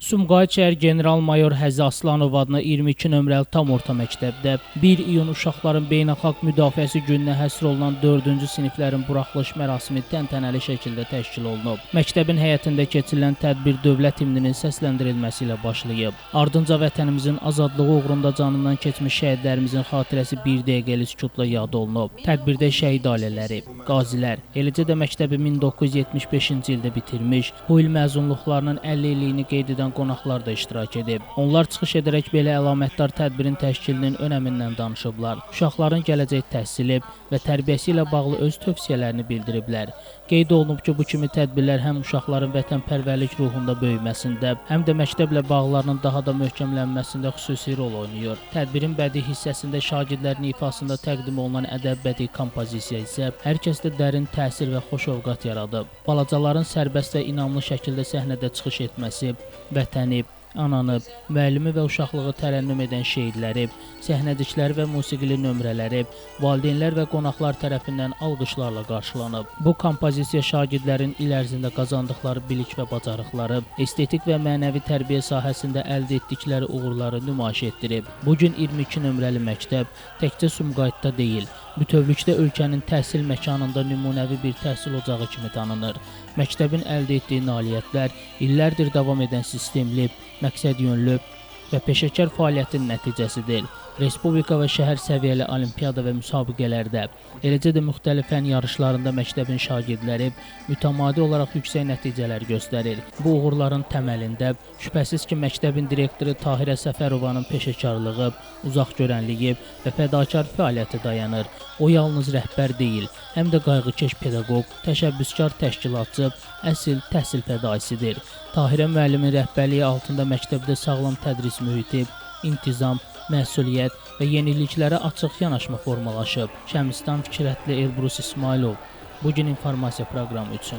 Sumqayıt şəhər general-mayor Həzi Aslanov adına 22 nömrəli tam orta məktəbdə 1 iyun uşaqların beynəlxalq müdafiəsi gününə həsr olunan 4-cü siniflərin buraxılış mərasimi təntənəli şəkildə təşkil olunub. Məktəbin həyətində keçirilən tədbir dövlət himninin səsləndirilməsi ilə başlayıb. Ardınca vətənimizin azadlığı uğrunda canından keçmiş şəhidlərimizin xatirəsi bir dəqiqəlik sükutla yad olunub. Tədbirdə şəhid ailələri, qazilər, eləcə də məktəbi 1975-ci ildə bitirmiş, bu il məzunluqlarının 50 illiyini qeyd edən qonaqlar da iştirak edib. Onlar çıxış edərək belə əlamətdar tədbirin təşkilinin önəmindən danışıblar. Uşaqların gələcək təhsili və tərbiyəsi ilə bağlı öz tövsiyələrini bildiriblər. Qeyd olunub ki, bu kimi tədbirlər həm uşaqların vətənpərvərlik ruhunda böyüməsində, həm də məktəblə bağlarının daha da möhkəmlənməsində xüsusi rol oynayır. Tədbirin bədii hissəsində şagirdlərin ifasında təqdim olunan ədəb-bədii kompozisiya isə hər kəsdə dərin təsir və xoş ovqat yaradıb. Balacaların sərbəst və inamlı şəkildə səhnədə çıxış etməsi, vətəni, ananı, müəllimi və uşaqlığı tərənnüm edən şeirləri, səhnədikləri və musiqili nömrələri, valideynlər və qonaqlar tərəfindən alqışlarla qarşılanıb. Bu kompozisiya şagirdlərin il ərzində qazandıqları bilik və bacarıqları, estetik və mənəvi tərbiyə sahəsində əldə etdikləri uğurları nümayiş etdirib. Bugün 22 nömrəli məktəb təkcə Sumqayıtda deyil, bütövlükdə ölkənin təhsil məkanında nümunəvi bir təhsil ocağı kimi tanınır. Məktəbin əldə etdiyi nailiyyətlər illərdir davam edən sistemli, məqsədyönlü və peşəkar fəaliyyətin nəticəsidir. Respublika və şəhər səviyyəli olimpiada və müsabiqələrdə, eləcə də müxtəlif fən yarışlarında məktəbin şagirdləri mütəmadi olaraq yüksək nəticələr göstərir. Bu uğurların təməlində şübhəsiz ki, məktəbin direktoru Tahirə Səfərovanın peşəkarlığı, uzaqgörənliyi və fədakar fəaliyyəti dayanır. O yalnız rəhbər deyil, həm də qayğıkeş pedaqoq, təşəbbüskar təşkilatçı, əsl təhsil fədaisidir. Tahirə müəllimin rəhbərliyi altında məktəbdə sağlam tədris mühiti, intizam, məsuliyyət və yeniliklərə açıq yanaşma formalaşıb. Şəmistan Fikrətli Elbrus İsmailov, Bugün informasiya proqramı üçün.